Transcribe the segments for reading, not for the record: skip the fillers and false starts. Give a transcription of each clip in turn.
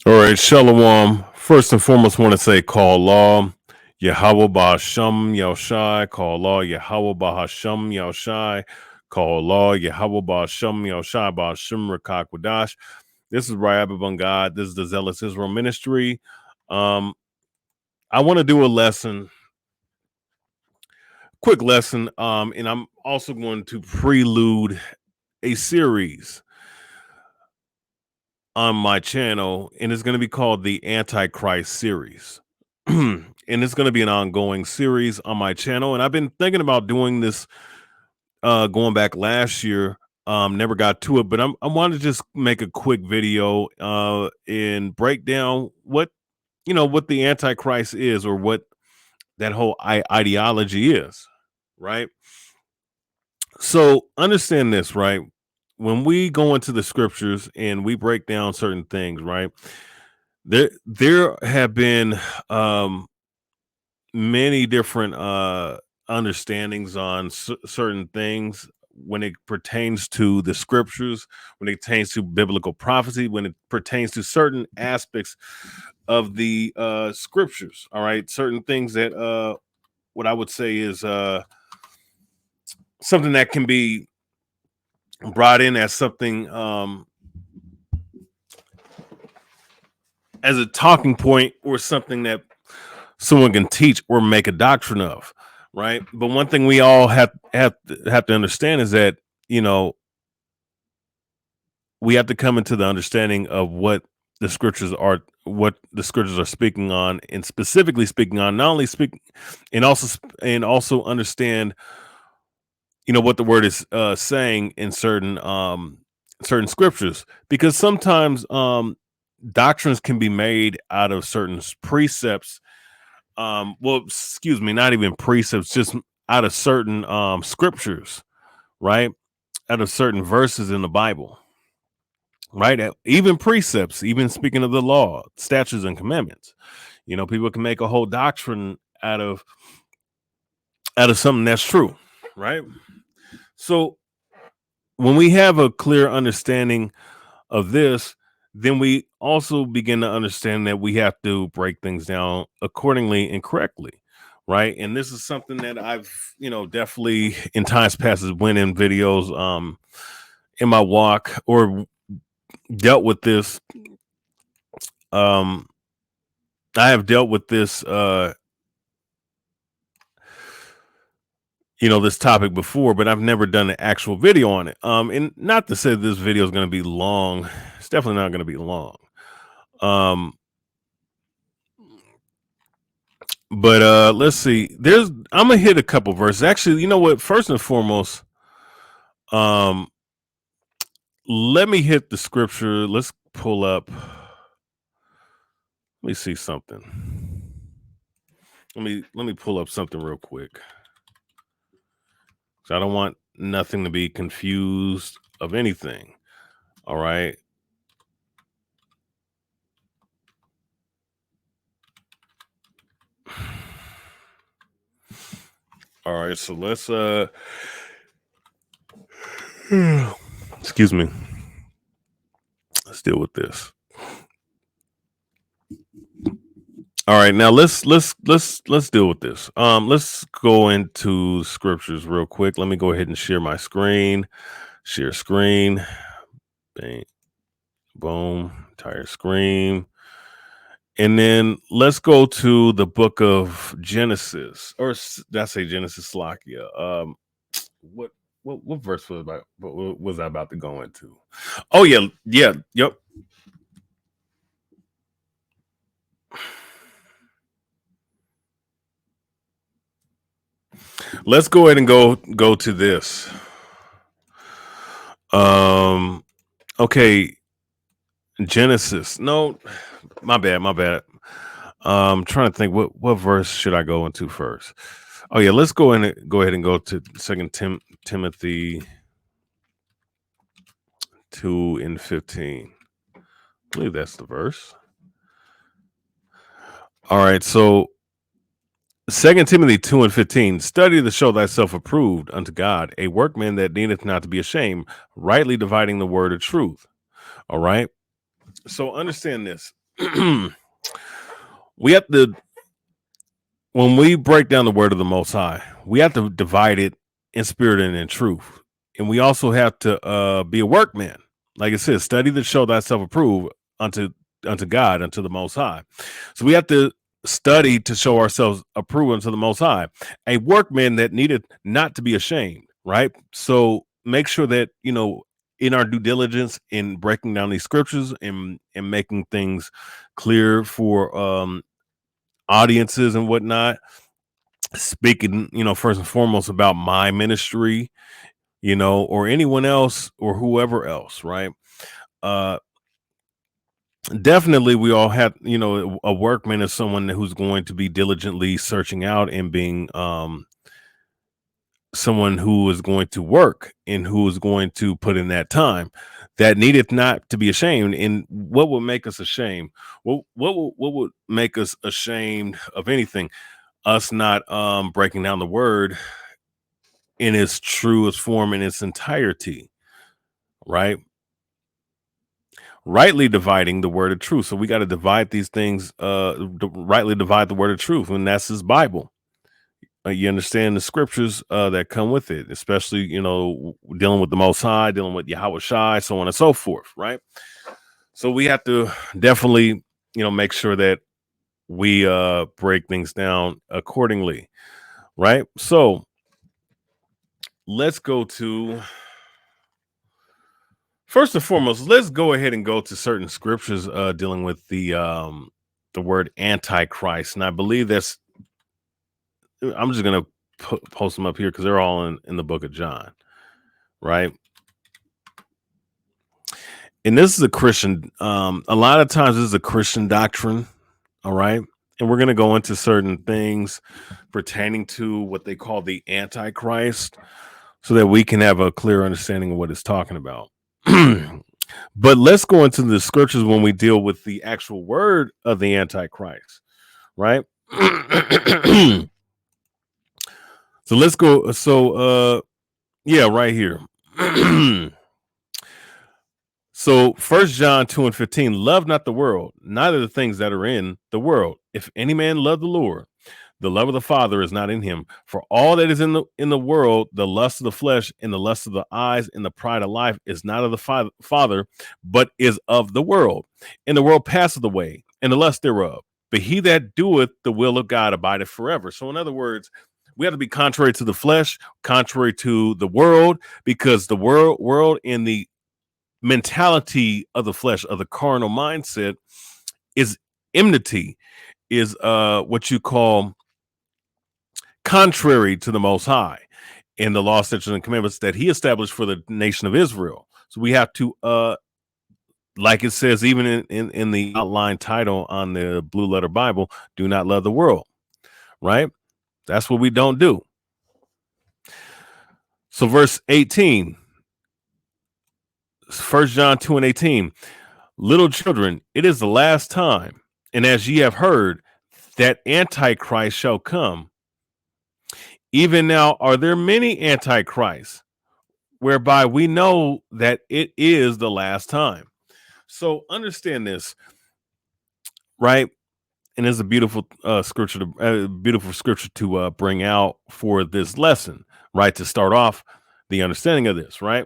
All right, Shalom. First and foremost, want to say call law, Yahawah Bahasham Yahushai, call law, Yahawah Bahasham Yahushai, call law, Yahawah Bahasham Yahushai, Bahashim Rakak Wadash. This is Rayabya Ban Gad. This is the Zealots Israel Ministry. I want to do a lesson, quick lesson, and I'm also going to prelude a series on my channel, and it's going to be called the Antichrist series. And it's going to be an ongoing series on my channel. And I've been thinking about doing this going back last year. Never got to it, but I want to just make a quick video and break down what what the Antichrist is, or what that whole ideology is, right? So understand this, right? When we go into the scriptures and we break down certain things, right? There have been many different understandings on certain things when it pertains to the scriptures, when it pertains to biblical prophecy, when it pertains to certain aspects of the scriptures. All right, certain things that what I would say is something that can be brought in as something as a talking point, or something that someone can teach or make a doctrine of, right? But one thing we all have to understand is that we have to come into the understanding of what the scriptures are, speaking on, and specifically speaking on, not only speak, and also understand what the word is saying in certain scriptures, because sometimes doctrines can be made out of certain precepts, well, excuse me, not even precepts, just out of certain scriptures, right? Out of certain verses in the Bible, right? Even precepts, even speaking of the law, statutes, and commandments. People can make a whole doctrine out of something that's true, right? So when we have a clear understanding of this, then we also begin to understand that we have to break things down accordingly and correctly, right? And this is something that I've definitely in times past went in videos in my walk, or dealt with this. I have dealt with this this topic before, but I've never done an actual video on it. And not to say this video is going to be long. It's definitely not going to be long. But let's see. I'm gonna hit a couple verses. Actually, you know what? First and foremost, let me hit the scripture. Let's pull up. Let me see something. Let me pull up something real quick. So I don't want nothing to be confused of anything. All right. All right, so let's excuse me. Let's deal with this. All right, now let's deal with this. Let's go into scriptures real quick. Let me go ahead and share my screen. Share screen. Bang. Boom. Entire screen. And then let's go to the book of Genesis, or did I say Genesis? Slakia. What verse what was I about to go into? Oh yeah, yep. Let's go ahead and go to this. Okay, Genesis. No, my bad. Trying to think what verse should I go into first. Oh yeah, let's go ahead and go to Second Timothy 2:15. I believe that's the verse. All right, so 2 Timothy 2:15, study to show thyself approved unto God, a workman that needeth not to be ashamed, rightly dividing the word of truth. All right. So understand this. We have to, when we break down the word of the Most High, we have to divide it in spirit and in truth. And we also have to be a workman. Like it says, study to show thyself approved unto God, unto the Most High. So we have to study to show ourselves approved unto the Most High. A workman that needed not to be ashamed, right? So make sure that, in our due diligence in breaking down these scriptures and making things clear for audiences and whatnot, speaking, first and foremost about my ministry, or anyone else or whoever else, right? Uh Definitely we all have, a workman is someone who's going to be diligently searching out and being someone who is going to work and who is going to put in that time, that needeth not to be ashamed. And what would make us ashamed? What would make us ashamed of anything? Us not breaking down the word in its truest form, in its entirety, right? Rightly dividing the word of truth. So we got to divide these things, rightly divide the word of truth, and that's his Bible. You understand the scriptures that come with it, especially, dealing with the Most High, dealing with YAHAWASHI, so on and so forth, right? So we have to definitely, make sure that we break things down accordingly, right? So let's go to, first and foremost, let's go ahead and go to certain scriptures dealing with the word Antichrist. And I believe I'm just gonna post them up here because they're all in the book of John, right? And this is a Christian, a lot of times this is a Christian doctrine, all right? And we're gonna go into certain things pertaining to what they call the Antichrist so that we can have a clear understanding of what it's talking about. But let's go into the scriptures when we deal with the actual word of the Antichrist, right? So let's go. So yeah, right here. So 1 John 2:15, love not the world, neither the things that are in the world. If any man love the Lord, the love of the Father is not in him. For all that is in the world, the lust of the flesh and the lust of the eyes and the pride of life is not of the Father, but is of the world. And the world passeth away, and the lust thereof. But he that doeth the will of God abideth forever. So in other words, we have to be contrary to the flesh, contrary to the world, because the world and the mentality of the flesh, of the carnal mindset, is enmity, is what you call contrary to the Most High and the law, statutes, and commandments that he established for the nation of Israel. So we have to, like it says, even in the outline title on the Blue Letter Bible, do not love the world, right? That's what we don't do. So verse 18, 1 John 2:18, little children, it is the last time, and as ye have heard that Antichrist shall come, even now are there many Antichrists, whereby we know that it is the last time. So understand this, right? And it's a beautiful beautiful scripture to bring out for this lesson, right? To start off the understanding of this, right?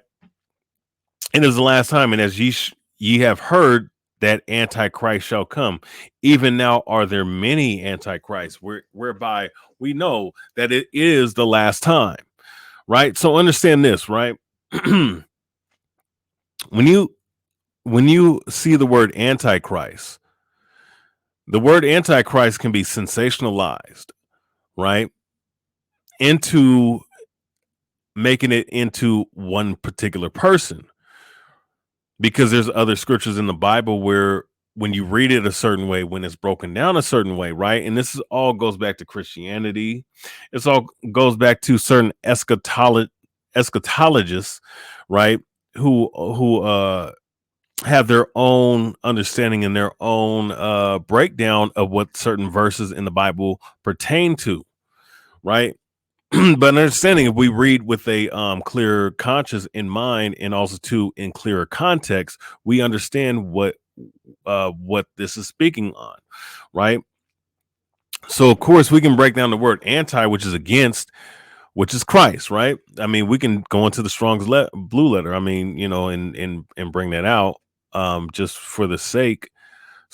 It is the last time, and as ye have heard that Antichrist shall come, even now are there many Antichrists, whereby we know that it is the last time, right? So understand this, right? when you see the word Antichrist, the word Antichrist can be sensationalized, right, into making it into one particular person, because there's other scriptures in the Bible where when you read it a certain way, when it's broken down a certain way, right? And this is all goes back to Christianity. It's all goes back to certain eschatologists, right? Who have their own understanding and their own breakdown of what certain verses in the Bible pertain to, right? But understanding, if we read with a clear conscience in mind, and also too in clearer context, we understand what what this is speaking on, right? So of course we can break down the word anti, which is against, which is Christ, right? I mean, we can go into the Strong's blue letter. I mean, you know, and bring that out just for the sake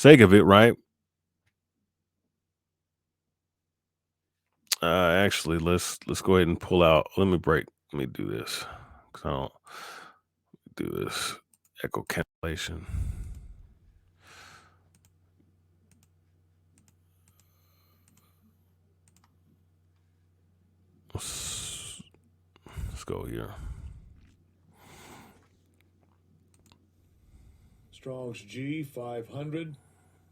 of it, right? Actually, let's go ahead and pull out. Let me do this because I don't do this echo cancellation. Let's go here. Strong's G 500.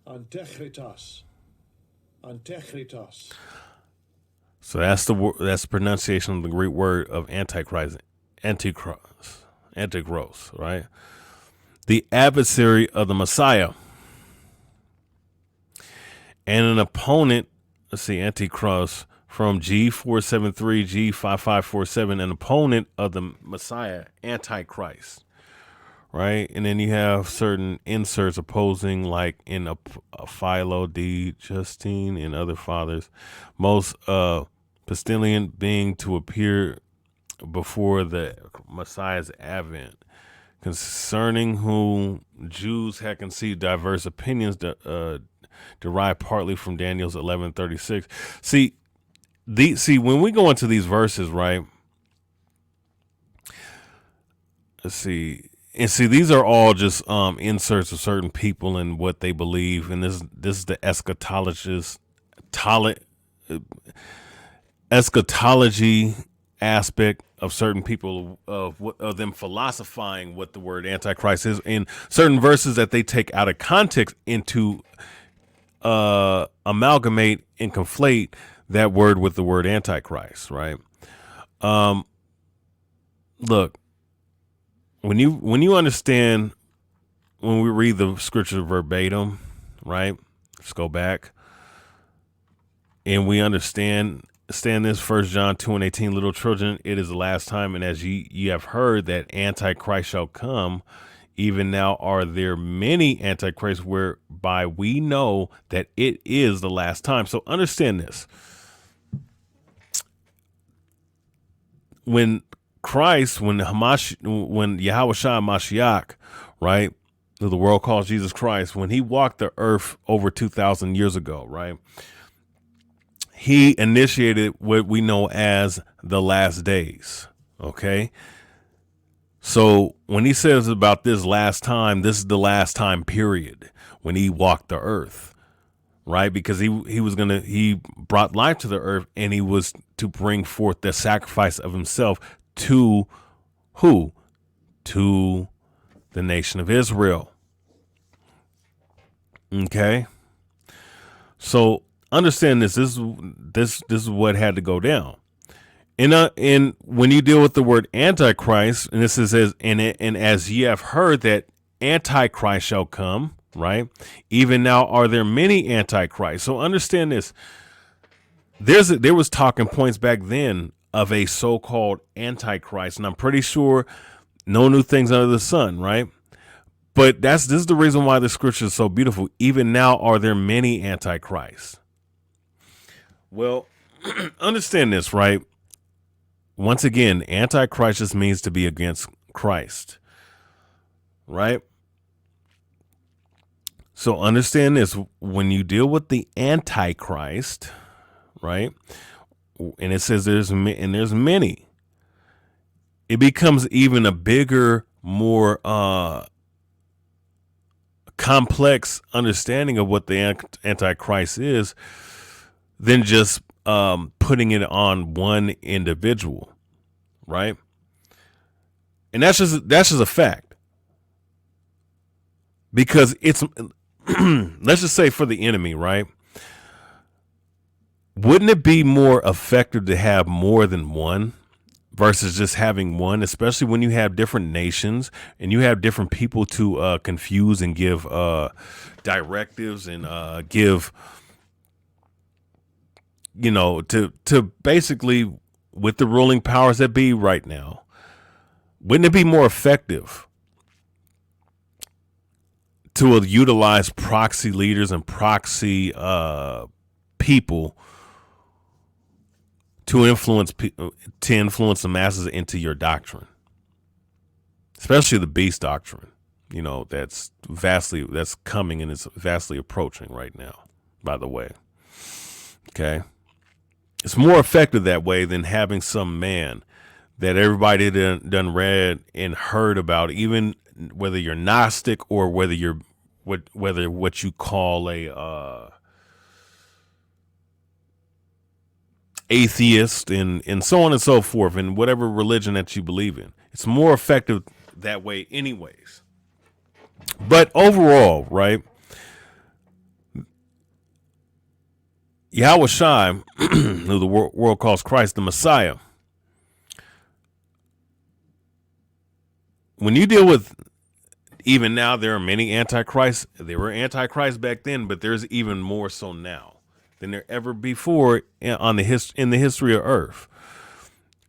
Antichrist. So that's the pronunciation of the Greek word of Antichrist, right? The adversary of the Messiah and an opponent. Let's see, Antichrist from G473, G5547, an opponent of the Messiah, Antichrist, right? And then you have certain inserts opposing, like in a Philo D. Justine and other fathers, most Pistilian being to appear before the Messiah's advent, concerning whom Jews had conceived diverse opinions derived partly from Daniel's 11:36. See, when we go into these verses, right? Let's see. And see, these are all just inserts of certain people and what they believe, and this is the eschatology aspect of certain people of them philosophizing what the word antichrist is in certain verses that they take out of context into amalgamate and conflate that word with the word antichrist, right? Look, when you understand, when we read the scripture verbatim, right? Let's go back and we understand this. 1 John 2:18, little children, it is the last time, and as ye have heard that Antichrist shall come, even now are there many antichrists, whereby we know that it is the last time. So understand this. When YAHAWASHI Mashiach, right, who the world calls Jesus Christ, when he walked the earth over 2,000 years ago, right, he initiated what we know as the last days. Okay. So when he says about this last time, this is the last time period when he walked the earth, right? Because he brought life to the earth, and he was to bring forth the sacrifice of himself to who? To the nation of Israel. Okay. So understand this. This is what had to go down. And when you deal with the word antichrist, and this is and as ye have heard that antichrist shall come, right? Even now are there many antichrists. So understand this. There was talking points back then of a so-called antichrist, and I'm pretty sure no new things under the sun, right? But this is the reason why the scripture is so beautiful. Even now are there many antichrists. Well, understand this, right? Once again, antichrist just means to be against Christ, right? So understand this. When you deal with the antichrist, right, and it says there's many, it becomes even a bigger, more complex understanding of what the antichrist is than just putting it on one individual, right? And that's just a fact, because it's let's just say for the enemy, right? Wouldn't it be more effective to have more than one versus just having one, especially when you have different nations and you have different people to confuse and give directives and give, to basically, with the ruling powers that be right now, wouldn't it be more effective to utilize proxy leaders and proxy people to influence the masses into your doctrine, especially the beast doctrine. You know, that's coming and is vastly approaching right now, by the way. Okay. It's more effective that way than having some man that everybody done read and heard about, even whether you're Gnostic or whether you're what you call a atheist and so on and so forth, and whatever religion that you believe in. It's more effective that way anyways. But overall, right, YAHAWASHI, who the world calls Christ the Messiah, when you deal with, even now, there are many antichrists. There were antichrists back then, but there's even more so now than there ever before in the history of Earth.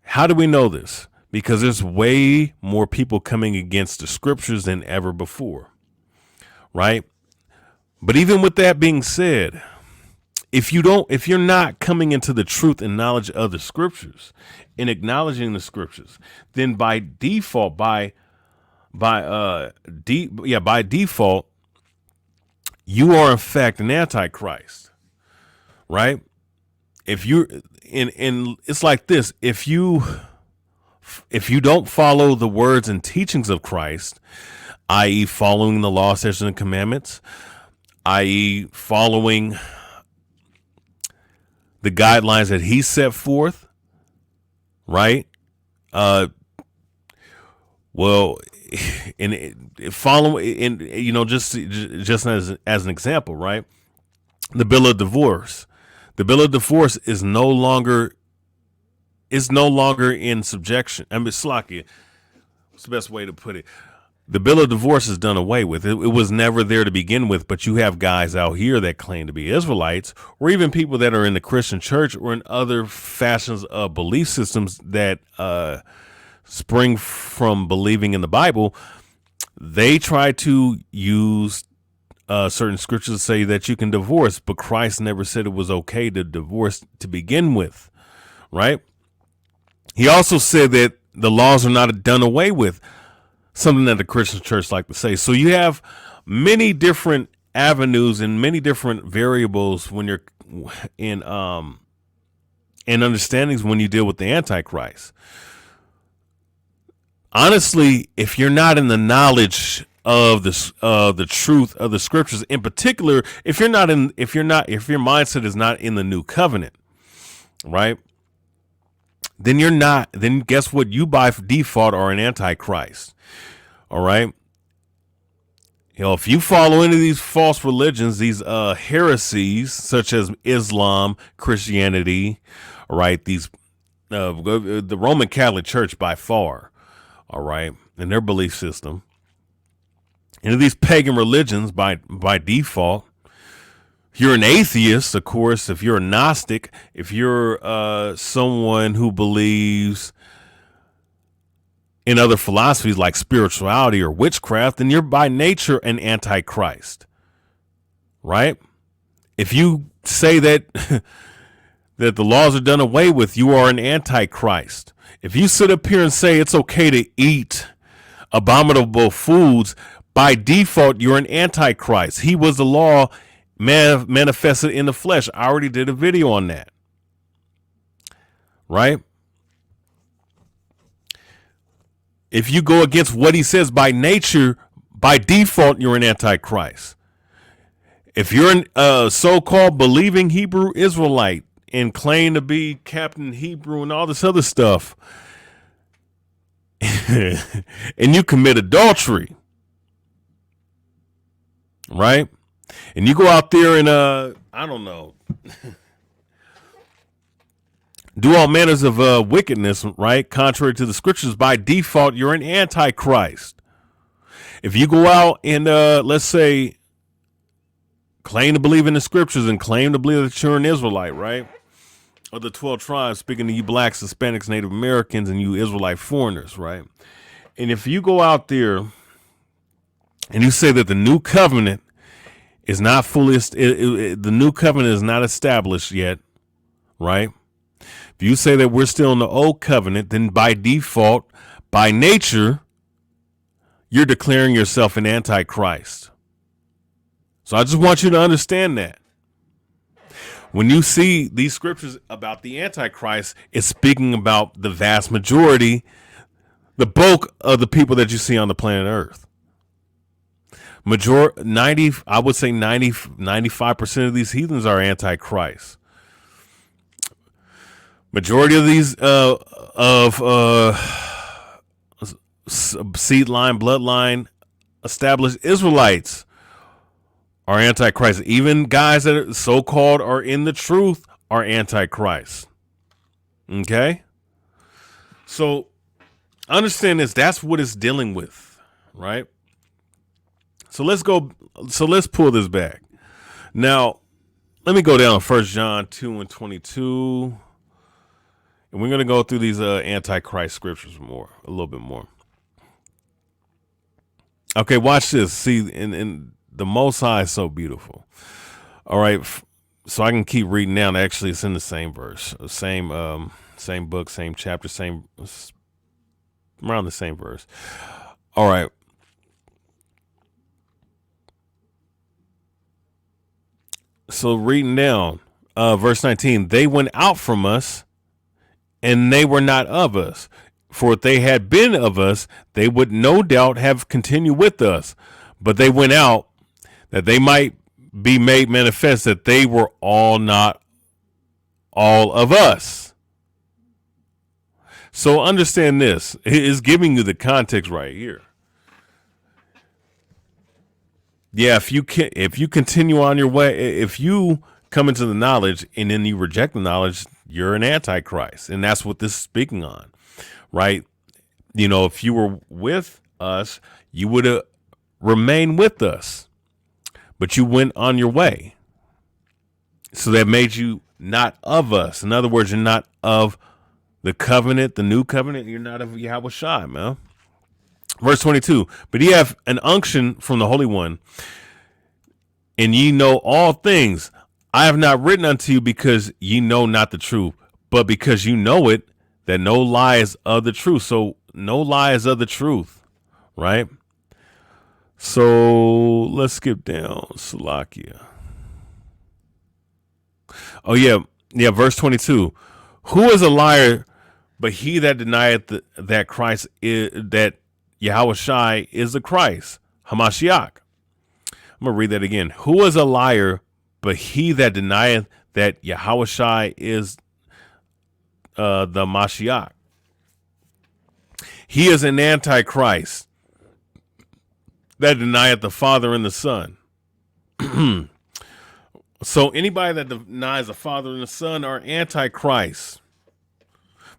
How do we know this? Because there's way more people coming against the scriptures than ever before, right? But even with that being said, if you're not coming into the truth and knowledge of the scriptures and acknowledging the scriptures, then by default, by default, you are in fact an antichrist, right? If you and it's like this: if you don't follow the words and teachings of Christ, i.e., following the law, statutes, and commandments, i.e., following the guidelines that He set forth, right? Well, just as an example, right? The bill of divorce. The bill of divorce is no longer in subjection. I mean, Slakia, what's the best way to put it? The bill of divorce is done away with. It was never there to begin with, but you have guys out here that claim to be Israelites, or even people that are in the Christian church or in other fashions of belief systems that spring from believing in the Bible. They try to use certain scriptures to say that you can divorce, but Christ never said it was okay to divorce to begin with, right? He also said that the laws are not done away with, something that the Christian church like to say. So you have many different avenues and many different variables when you're in and understandings when you deal with the Antichrist. Honestly, if you're not in the knowledge of the truth of the scriptures, in particular, if your mindset is not in the new covenant, right? Then guess what? You by default are an antichrist. All right. You know, if you follow any of these false religions, these heresies such as Islam, Christianity, all right, these the Roman Catholic Church by far, all right, and their belief system, and these pagan religions by default. If you're an atheist, of course, if you're a Gnostic, if you're someone who believes in other philosophies like spirituality or witchcraft, then you're by nature an antichrist, right? If you say that that the laws are done away with, you are an antichrist. If you sit up here and say it's okay to eat abominable foods, by default, you're an antichrist. He was the law manifested in the flesh. I already did a video on that, right? If you go against what he says by nature, by default, you're an antichrist. If you're a so-called believing Hebrew Israelite and claim to be Captain Hebrew and all this other stuff, and you commit adultery, right? And you go out there and, I don't know, do all manners of wickedness, right? Contrary to the scriptures, by default, you're an antichrist. If you go out and, let's say, claim to believe in the scriptures and claim to believe that you're an Israelite, right? Of the 12 tribes, speaking to you blacks, Hispanics, Native Americans, and you Israelite foreigners, right? And if you go out there and you say that the new covenant is not fully, the new covenant is not established yet, right? If you say that we're still in the old covenant, then by default, by nature, you're declaring yourself an antichrist. So I just want you to understand that. When you see these scriptures about the antichrist, it's speaking about the vast majority, the bulk of the people that you see on the planet Earth. I would say 95% of these heathens are antichrist. Majority of these seed line, bloodline, established Israelites are antichrist. Even guys that are so-called are in the truth are antichrist. Okay? So understand this. That's what it's dealing with, right? So let's pull this back. Now, let me go down 1 John 2 and 22. And we're going to go through these antichrist scriptures a little bit more. Okay, watch this. See, in the Most High is so beautiful. All right, so I can keep reading down. Actually, it's in the same verse, same book, same chapter, around the same verse. All right. So reading down, verse 19, they went out from us, and they were not of us. For if they had been of us, they would no doubt have continued with us. But they went out that they might be made manifest that they were all not all of us. So understand this. It is giving you the context right here. Yeah, if you continue on your way, if you come into the knowledge and then you reject the knowledge, you're an antichrist. And that's what this is speaking on, right? You know, if you were with us, you would have remained with us, but you went on your way. So that made you not of us. In other words, you're not of the covenant, the new covenant. You're not of YAHAWASHI, man. Verse 22, but ye have an unction from the Holy One, and ye know all things. I have not written unto you because ye know not the truth, but because you know it, that no lie is of the truth. So no lie is of the truth, right? So let's skip down. Salakia. Oh, yeah, verse 22. Who is a liar but he that denieth that Christ is, that YAHAWASHI is the Christ, Hamashiach. I'm going to read that again. Who is a liar but he that denieth that YAHAWASHI is the Mashiach? He is an antichrist that denieth the Father and the Son. So anybody that denies the Father and the Son are antichrist.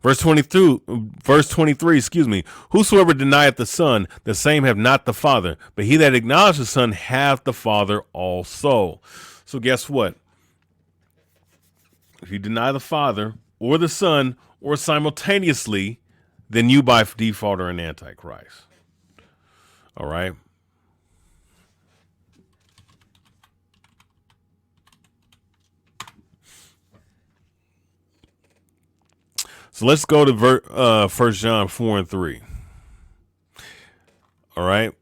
Verse 23, excuse me. Whosoever denieth the Son, the same have not the Father, but he that acknowledges the Son hath the Father also. So guess what? If you deny the Father or the Son or simultaneously, then you by default are an antichrist. All right. So let's go to 1 John 4 and 3. All right.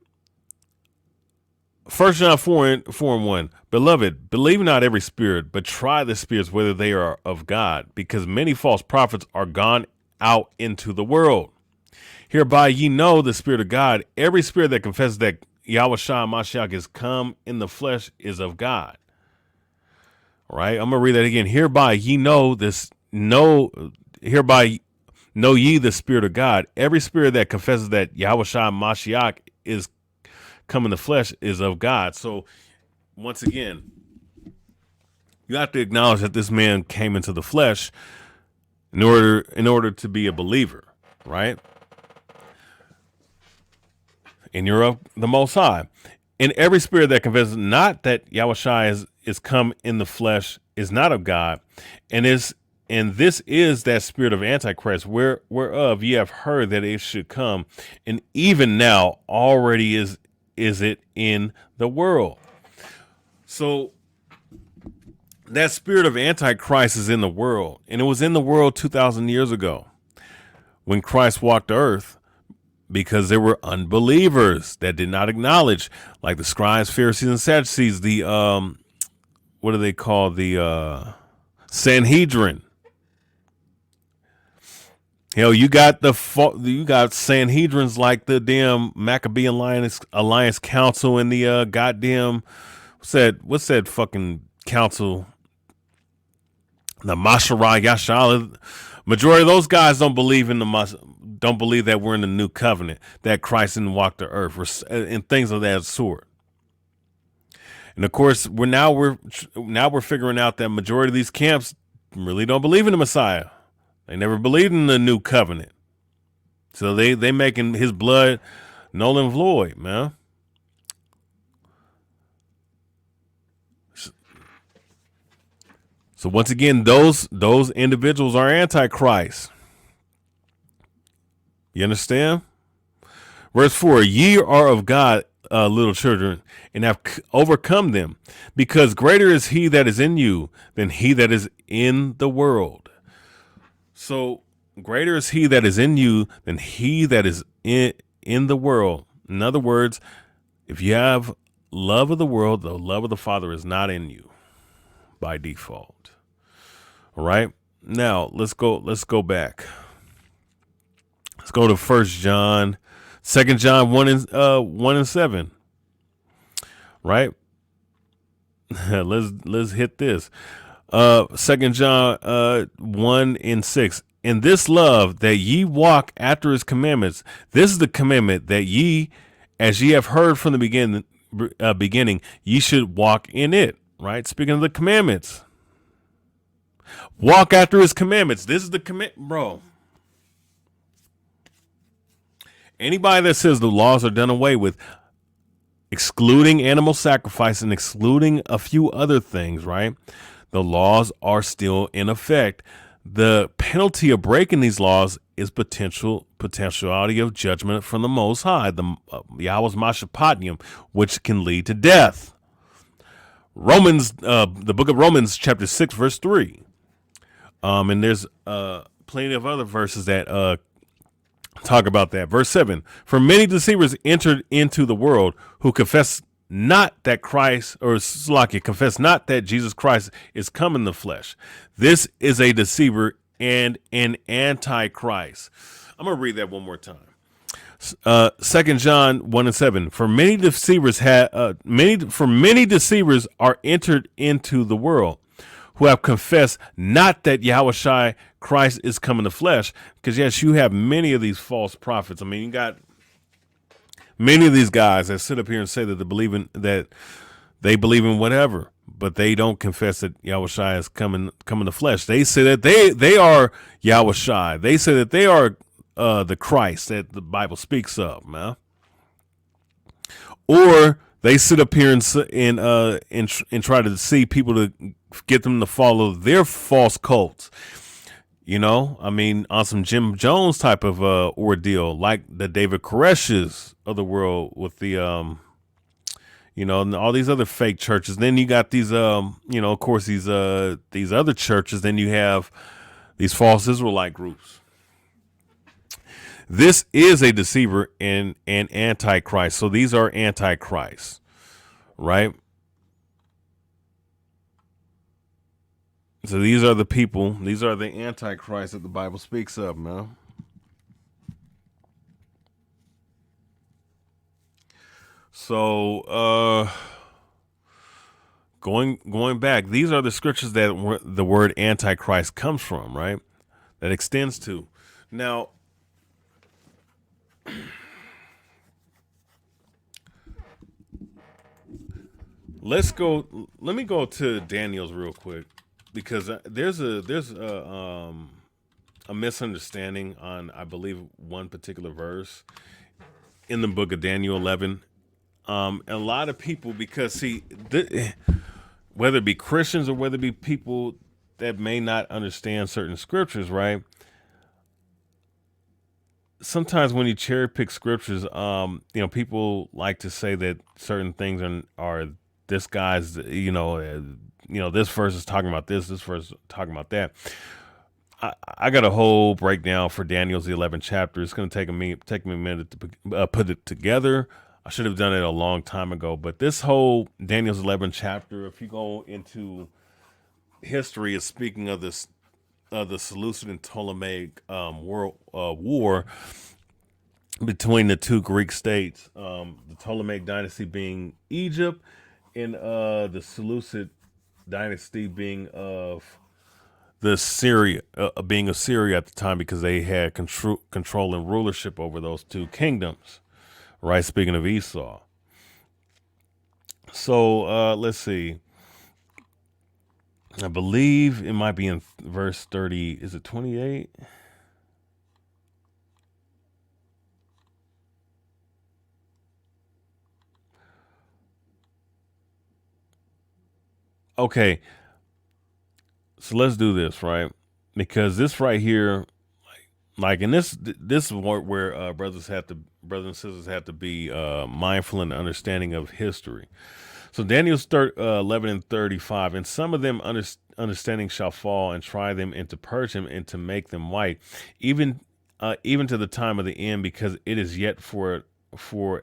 1 John 4 and 1. Beloved, believe not every spirit, but try the spirits whether they are of God, because many false prophets are gone out into the world. Hereby ye know the Spirit of God. Every spirit that confesses that YAHAWASHI Mashiach is come in the flesh is of God. All right. I'm going to read that again. Hereby ye know this, hereby know ye the Spirit of God. Every spirit that confesses that YAHAWASHI Mashiach is come in the flesh is of God. So once again, you have to acknowledge that this man came into the flesh in order to be a believer, right? And you're of the Most High. And every spirit that confesses not that YAHAWASHI is come in the flesh is not of God, and this is that spirit of Antichrist, whereof ye have heard that it should come, and even now already is is it in the world? So that spirit of Antichrist is in the world, and it was in the world 2,000 years ago when Christ walked the earth, because there were unbelievers that did not acknowledge, like the scribes, Pharisees, and Sadducees, the what do they call the Sanhedrin. Hell, you got Sanhedrins like the damn Maccabean Alliance Council and the goddamn what's that fucking council? The Mashara Yashala. Majority of those guys don't believe that we're in the new covenant, that Christ didn't walk the earth, and things of that sort. And of course, we're figuring out that majority of these camps really don't believe in the Messiah. They never believed in the new covenant. So they making his blood null and void, man. So once again, those individuals are Antichrist. You understand? Verse 4, ye are of God, little children, and have overcome them, because greater is he that is in you than he that is in the world. So greater is he that is in you than he that is in the world. In other words, if you have love of the world, the love of the Father is not in you by default. All right. Now let's go back. Let's go to 1 John, 2 John 1 and 7. Right? let's hit this. 2 John 1 and 6. In this love that ye walk after his commandments, this is the commandment, that ye, as ye have heard from the beginning, ye should walk in it. Right? Speaking of the commandments. Walk after his commandments. This is the command, bro. Anybody that says the laws are done away with, excluding animal sacrifice and excluding a few other things, right? The laws are still in effect. The penalty of breaking these laws is potentiality of judgment from the Most High, the Yahweh's Mashapatnium, which can lead to death. Romans, the book of Romans, chapter 6, verse 3. And there's plenty of other verses that talk about that. Verse 7, for many deceivers entered into the world, who confess not that Christ, or Slakia, confess not that Jesus Christ is come in the flesh. This is a deceiver and an antichrist. I'm going to read that one more time. 2 John 1 and 7, for many deceivers are entered into the world, who have confessed not that Yahawashi Christ is come in the flesh. Because yes, you have many of these false prophets. I mean, you got many of these guys that sit up here and say that they believe in whatever, but they don't confess that Yahawashi is come in the flesh. They say that they are Yahawashi. They say that they are the Christ that the Bible speaks of, man. Or they sit up here and try to see people to get them to follow their false cults. You know, I mean, on some Jim Jones type of ordeal, like the David Koreshes of the world with the, and all these other fake churches. Then you got these, of course, these other churches. Then you have these false Israelite groups. This is a deceiver and an antichrist. So these are antichrists, right? So these are the people, these are the antichrists that the Bible speaks of, man. So going back, these are the scriptures that the word antichrist comes from, right? That extends to. Now, let me go to Daniel's real quick, because there's a misunderstanding on, I believe, one particular verse in the book of Daniel 11. A lot of people, because see, whether it be Christians or whether it be people that may not understand certain scriptures, right? sometimes when you cherry pick scriptures, people like to say that certain things are this guy's, this verse is talking about this verse is talking about that. I got a whole breakdown for Daniel's 11th chapter. It's going to take me a minute to put it together. I should have done it a long time ago, but this whole Daniel's 11th chapter, if you go into history, is speaking of this the Seleucid and Ptolemaic world war between the two Greek states, the Ptolemaic dynasty being Egypt, and the Seleucid dynasty being of the Syria, being of Syria at the time, because they had control and rulership over those two kingdoms. Right, speaking of Esau. So let's see. I believe it might be in verse 30. Is it 28? Okay, so let's do this, right? Because this right here, like, and this is where brothers and sisters have to be mindful and understanding of history. So Daniel's 11 and 35, and some of them understanding shall fall, and try them, and to purge them, and to make them white, even to the time of the end, because it is yet for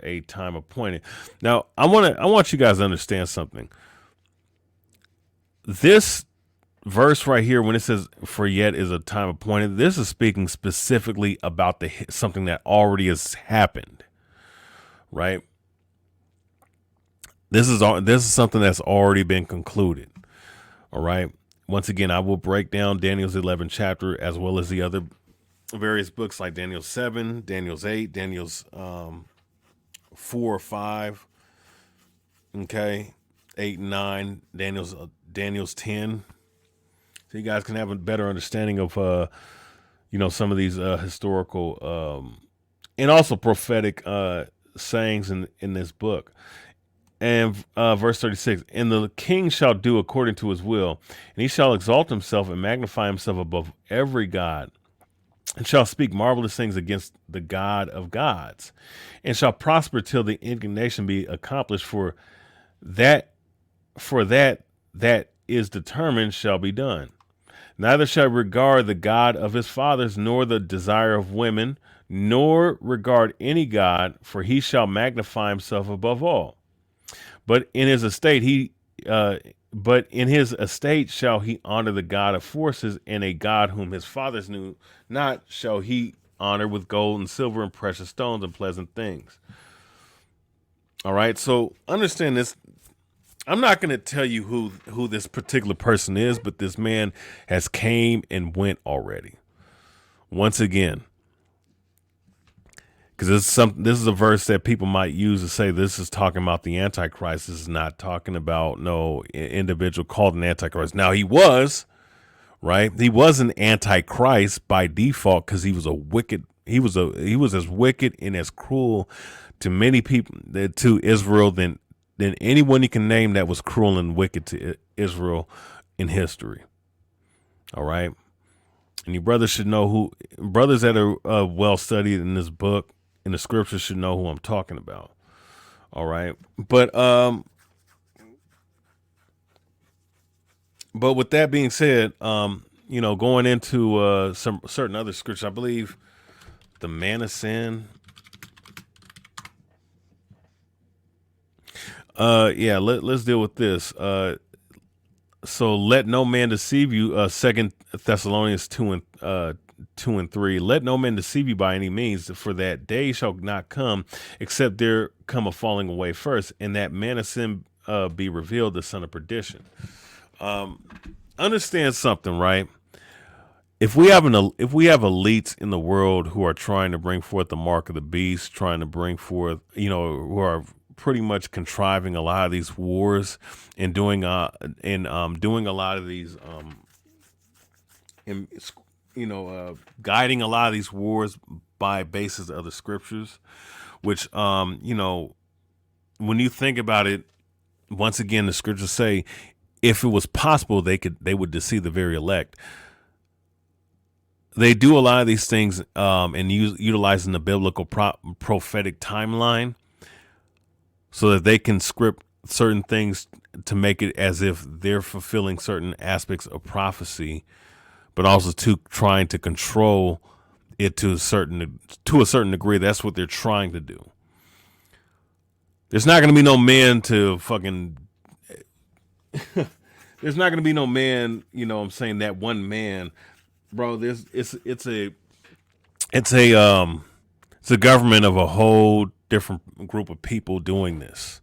a time appointed. Now I want you guys to understand something. This verse right here, when it says "for yet is a time appointed," this is speaking specifically about something that already has happened, right? This is something that's already been concluded. All right. Once again, I will break down Daniel's 11th chapter as well as the other various books like Daniel's 7, Daniel's 8, Daniel's 4 or 5. Okay, 8 and 9, Daniel's 10. So you guys can have a better understanding of some of these historical and also prophetic sayings in this book. And verse 36, and the king shall do according to his will, and he shall exalt himself and magnify himself above every god, and shall speak marvelous things against the God of gods, and shall prosper till the indignation be accomplished. That that is determined shall be done. Neither shall regard the God of his fathers, nor the desire of women, nor regard any god, for he shall magnify himself above all. But in his estate shall he honor the God of forces, and a God whom his fathers knew not shall he honor with gold and silver and precious stones and pleasant things. All right, so understand this. I'm not going to tell you who this particular person is, but this man has came and went already. Once again, because this is a verse that people might use to say this is talking about the Antichrist. This is not talking about no individual called an Antichrist. Now he was, right? He was an Antichrist by default because he was a wicked. He was as wicked and as cruel to many people, to Israel, than anyone you can name that was cruel and wicked to Israel in history. All right. And you brothers should know brothers that are well studied in this book, in the scriptures, should know who I'm talking about. All right. But with that being said, going into some certain other scriptures, I believe the Manasseh. Let's deal with this. So let no man deceive you. 2 Thessalonians 2 and 3. Let no man deceive you by any means, for that day shall not come except there come a falling away first, and that Manasseh be revealed, the son of perdition. Understand something, right? If we have elites in the world who are trying to bring forth the mark of the beast, trying to bring forth, who are pretty much contriving a lot of these wars and doing doing a lot of these guiding a lot of these wars by basis of the scriptures, which when you think about it, once again the scriptures say if it was possible they would deceive the very elect. they do a lot of these things and utilizing the biblical prophetic timeline so that they can script certain things to make it as if they're fulfilling certain aspects of prophecy, but also to trying to control it to a certain degree. That's what they're trying to do. There's not going to be no man to fucking. There's not going to be no man. You know, what I'm saying, that one man, bro. It's a government of a whole different group of people doing this,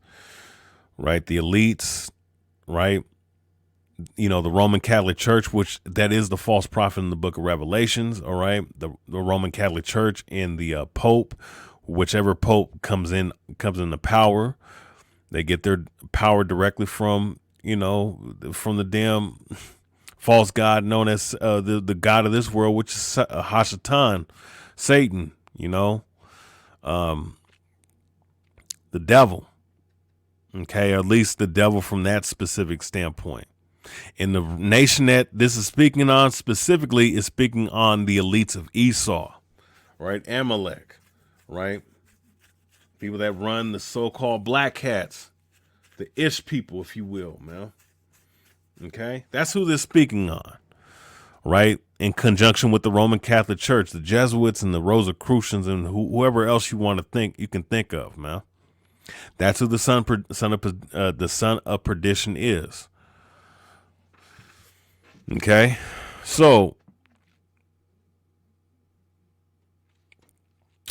right? The elites, right? You know, the Roman Catholic Church, which that is the false prophet in the book of Revelations, all right? The Roman Catholic Church and the Pope, whichever Pope comes into power, they get their power directly from, you know, from the damn false god known as the god of this world, which is Hashatan, Satan, you know, the devil. Okay, or at least the devil from that specific standpoint. And the nation that this is speaking on specifically is speaking on the elites of Esau, right? Amalek, right? People that run the so-called black hats, the Ish people, if you will, man. Okay, that's who they're speaking on, right? In conjunction with the Roman Catholic Church, the Jesuits and the Rosicrucians and whoever else you can think of, man. That's who the son of perdition is. Okay, so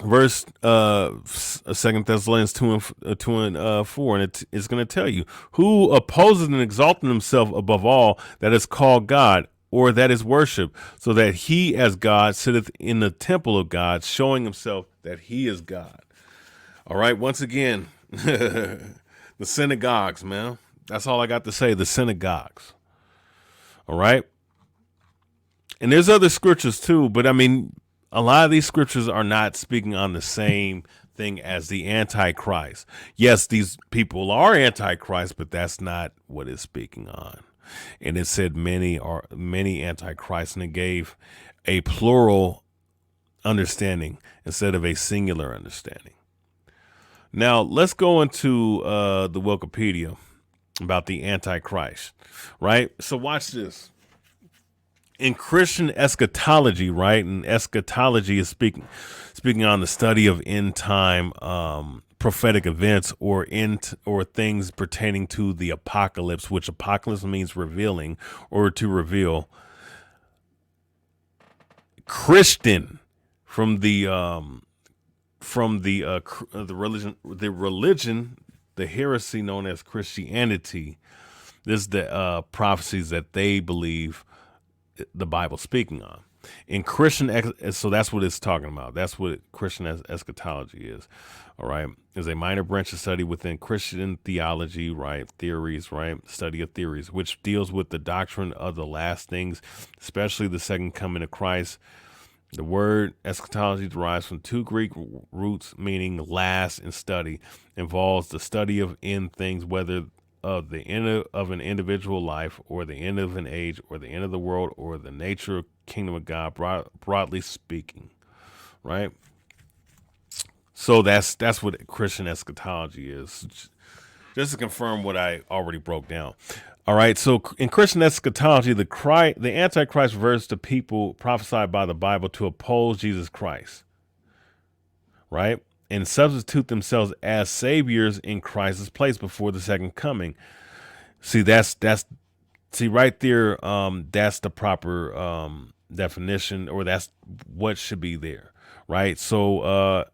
verse 2 Thessalonians 2 and 4, and it's going to tell you, who opposes and exalting himself above all that is called God, or that is worship, so that he as God sitteth in the temple of God, showing himself that he is God. All right, once again, the synagogues, man. That's all I got to say, the synagogues. All right. And there's other scriptures too, but I mean, a lot of these scriptures are not speaking on the same thing as the Antichrist. Yes, these people are Antichrist, but that's not what it's speaking on. And it said many Antichrists, and it gave a plural understanding instead of a singular understanding. Now, let's go into the Wikipedia about the Antichrist, right? So watch this. In Christian eschatology, right? And eschatology is speaking on the study of end time prophetic events or things pertaining to the apocalypse, which apocalypse means revealing or to reveal. Christian from the religion, the heresy known as Christianity. This is the prophecies that they believe the Bible speaking on. In Christian, so that's what it's talking about. That's what Christian eschatology is. All right, is a minor branch of study within Christian theology, right? Theories, right? Study of theories, which deals with the doctrine of the last things, especially the second coming of Christ. The word eschatology derives from two Greek roots meaning last and study. Involves the study of end things, whether of the end of an individual life or the end of an age or the end of the world or the nature of kingdom of God, broadly speaking, right? So that's what Christian eschatology is. Just to confirm what I already broke down. All right, so in Christian eschatology, the Antichrist refers to people prophesied by the Bible to oppose Jesus Christ, right? And substitute themselves as saviors in Christ's place before the second coming. See, that's right there. That's the proper definition, or that's what should be there, right? So,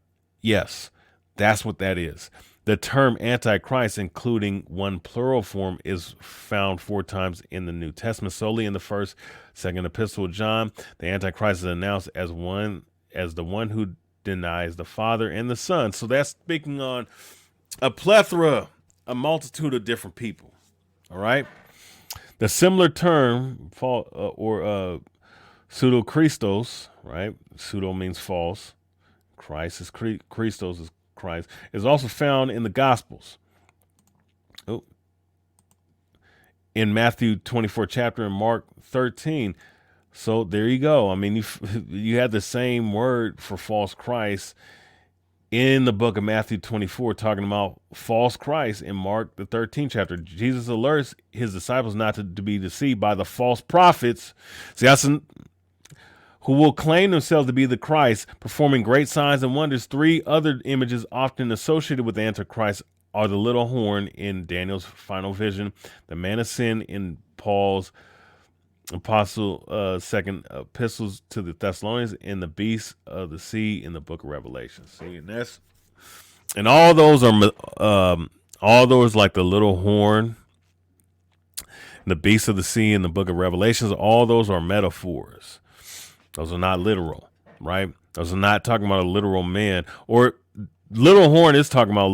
yes, that's what that is. The term Antichrist, including one plural form, is found 4 times in the New Testament. Solely in the first, second epistle of John, the Antichrist is announced as the one who denies the Father and the Son. So that's speaking on a multitude of different people. All right. The similar term pseudo Christos, right? Pseudo means false. Christ is Christos is Christ, is also found in the Gospels. In Matthew 24 chapter and Mark 13, So there you go. I mean, you had the same word for false Christ in the book of Matthew 24, talking about false Christ in Mark the 13th chapter. Jesus alerts his disciples not to be deceived by the false prophets. See, who will claim themselves to be the Christ, performing great signs and wonders. Three other images often associated with the Antichrist are the little horn in Daniel's final vision, the Manasseh in Paul's apostle second epistles to the Thessalonians, and the beast of the sea in the book of Revelation. See, and all those are all those like the little horn, the beast of the sea in the book of Revelations. All those are metaphors. Those are not literal, right? Those are not talking about a literal man. Or little horn is talking about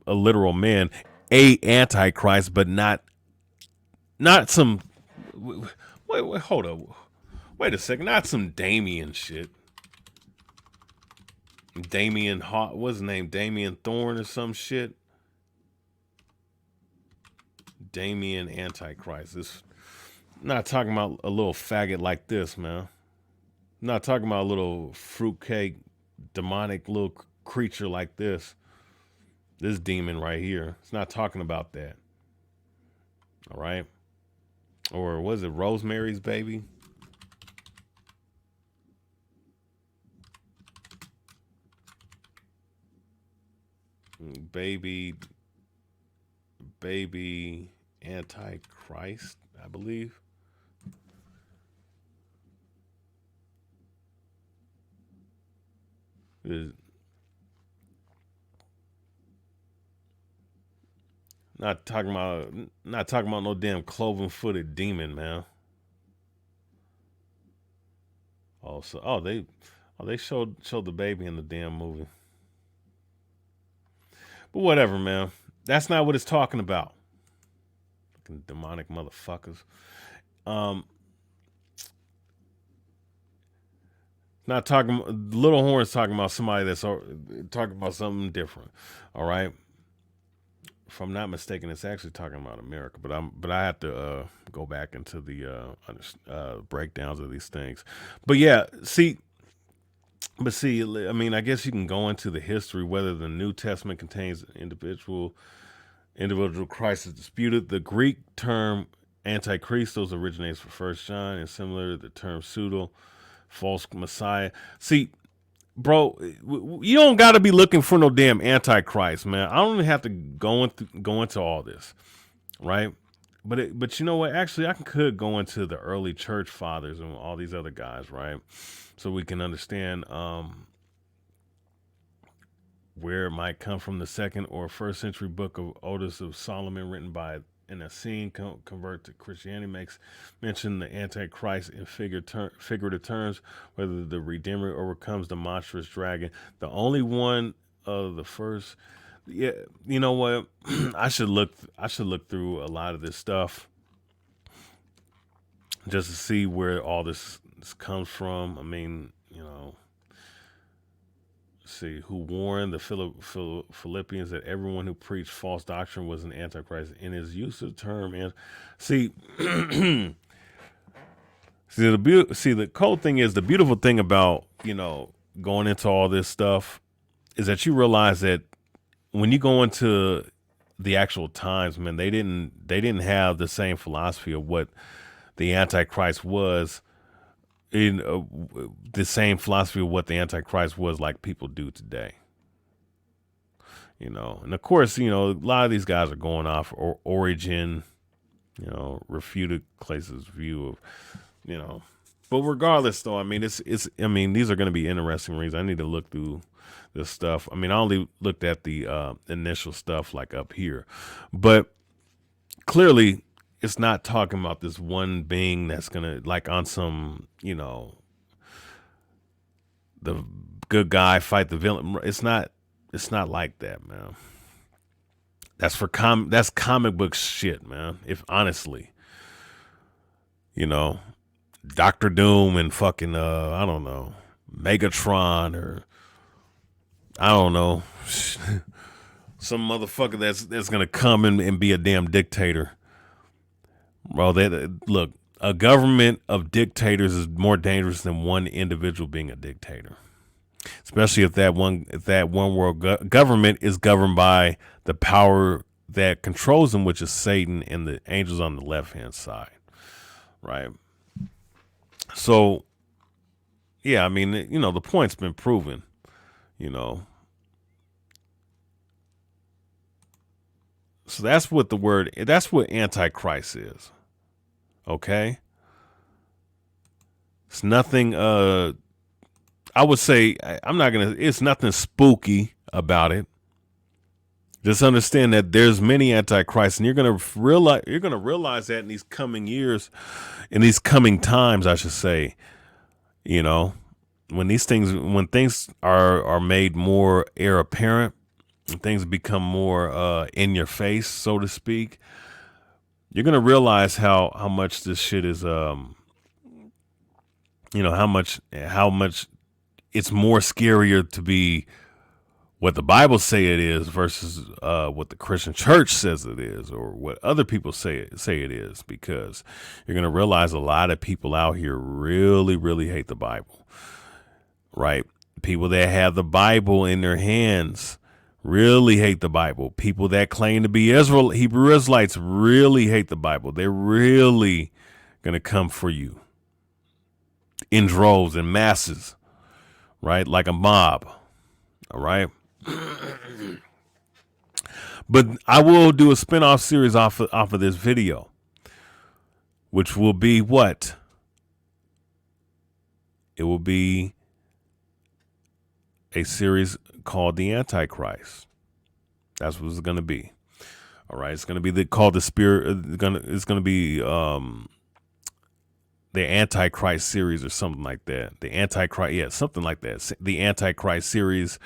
a literal man, a antichrist, but not some. Wait, hold up. Wait a second. Not some Damien shit. Damien Hot. What's his name? Damien Thorn or some shit. Damien Antichrist. This not talking about a little faggot like this, man. Not talking about a little fruitcake, demonic little creature like this. This demon right here. It's not talking about that. All right. Or was it Rosemary's Baby? Baby Antichrist, I believe. Is not talking about no damn cloven-footed demon, man. Also, they showed the baby in the damn movie. But whatever, man. That's not what it's talking about. Fucking demonic motherfuckers. Um, not talking. Little Horn's talking about somebody that's talking about something different. All right. If I'm not mistaken, it's actually talking about America. But I have to go back into the breakdowns of these things. But yeah, see. But see, I mean, I guess you can go into the history whether the New Testament contains individual Christ is disputed. The Greek term antichristos originates from First John, and similar to the term pseudo, false messiah. See, bro, you don't got to be looking for no damn antichrist, man. I don't even have to go into all this, right? But you know what? Actually, I could go into the early church fathers and all these other guys, right? So we can understand where it might come from. The second or first century book of Otis of Solomon, written by an Essene convert to Christianity, makes mention the Antichrist in figurative terms, whether the Redeemer overcomes the monstrous dragon. The only one of the first. Yeah, you know what? I should look through a lot of this stuff just to see where all this comes from. I mean, you know, see, who warned the Philippians that everyone who preached false doctrine was an antichrist. In his use of the term, and see, see the cold thing is, the beautiful thing about going into all this stuff is that you realize that when you go into the actual times, man, they didn't have the same philosophy of what the Antichrist was, in the same philosophy of what the Antichrist was like people do today. And of course, a lot of these guys are going off origin, refuted Clays's view of, but regardless, though, I mean, I mean, these are going to be interesting reads. I need to look through this stuff. I mean, I only looked at the initial stuff like up here, but clearly it's not talking about this one being that's gonna, like, on some, the good guy fight the villain. It's not like that, man. That's that's comic book shit, man. If honestly, Doctor Doom and fucking I don't know, Megatron, or I don't know, some motherfucker that's gonna come and be a damn dictator. Bro, look, A government of dictators is more dangerous than one individual being a dictator, especially if that one world government is governed by the power that controls them, which is Satan and the angels on the left hand side, right? So, yeah, I mean, the point's been proven, you know. So that's what that's what Antichrist is. Okay. It's nothing, I would say, it's nothing spooky about it. Just understand that there's many antichrists, and you're gonna realize that in these coming years, in these coming times, I should say. You know, when things are made more air apparent, and things become more in your face, so to speak, you're gonna realize how much this shit is. How much it's more scarier to be what the Bible say it is versus what the Christian church says it is, or what other people say it is, because you're going to realize a lot of people out here really, really hate the Bible, right? People that have the Bible in their hands really hate the Bible. People that claim to be Hebrew Israelites really hate the Bible. They're really going to come for you in droves and masses, right? Like a mob, all right? But I will do a spinoff series off of this video, which will be what? It will be a series called The Antichrist. That's what it's going to be. All right, it's going to be called the Spirit. It's going to be the Antichrist series or something like that. The Antichrist, yeah, something like that. The Antichrist series.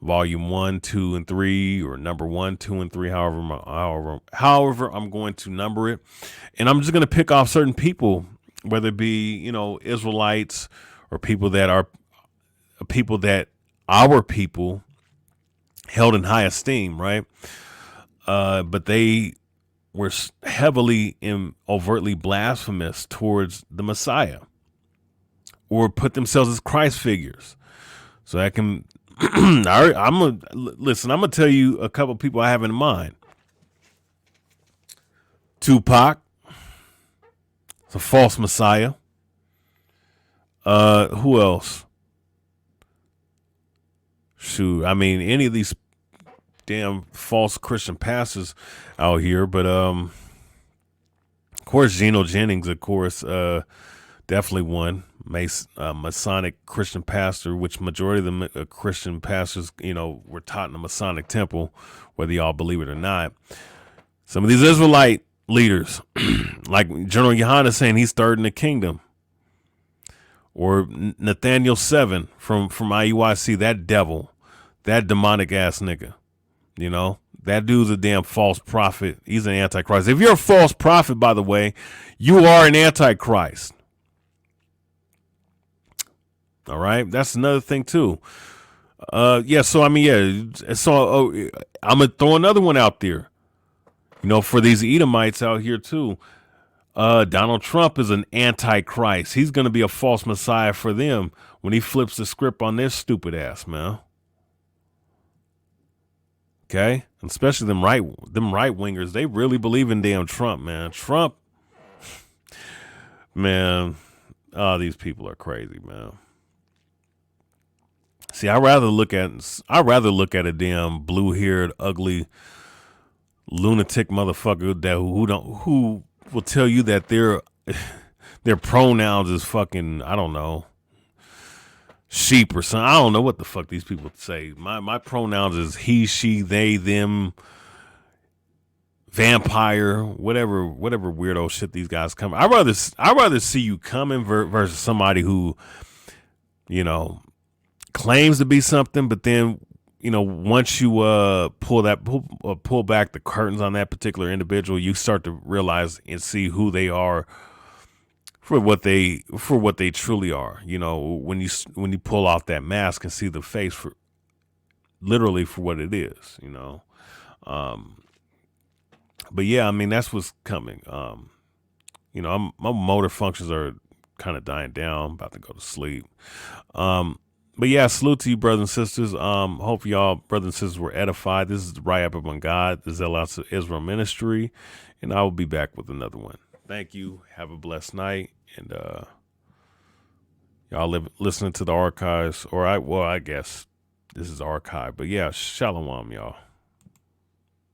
Volume 1, 2, and 3, or number 1, 2, and 3, however I'm going to number it. And I'm just going to pick off certain people, whether it be, Israelites, or people that our people held in high esteem, right? But they were heavily and overtly blasphemous towards the Messiah, or put themselves as Christ figures. So that can... I'm gonna tell you a couple people I have in mind. Tupac, it's a false messiah. Who else? Shoot, I mean, any of these damn false Christian pastors out here, but of course, Geno Jennings, of course, definitely one. Masonic Christian pastor, which majority of the Christian pastors, were taught in the Masonic temple, whether y'all believe it or not. Some of these Israelite leaders, like General Yohanan saying he's third in the kingdom, or Nathaniel 7 from IUIC, that devil, that demonic ass nigga, that dude's a damn false prophet. He's an antichrist. If you're a false prophet, by the way, you are an antichrist. All right, that's another thing too. So I'm gonna throw another one out there. For these Edomites out here too. Donald Trump is an antichrist. He's gonna be a false messiah for them when he flips the script on their stupid ass, man. Okay, and especially them right wingers. They really believe in damn Trump, man. Trump, man. Oh, these people are crazy, man. See, I'd rather look at a damn blue-haired, ugly, lunatic motherfucker who will tell you that their pronouns is fucking, I don't know, sheep or something. I don't know what the fuck these people say. My pronouns is he, she, they, them, vampire, whatever weirdo shit these guys come. I'd rather see you coming versus somebody who, claims to be something, but then once you pull back the curtains on that particular individual, you start to realize and see who they are for what they truly are. When you pull off that mask and see the face for literally for what it is. But yeah, I mean, that's what's coming. My motor functions are kind of dying down. I'm about to go to sleep. But yeah, salute to you, brothers and sisters. Hope y'all, brothers and sisters, were edified. This is Rayabya Ban Gad, the Zealots of Israel Ministry, and I will be back with another one. Thank you. Have a blessed night, and y'all listening to the archives, I guess this is archive. But yeah, shalom, y'all.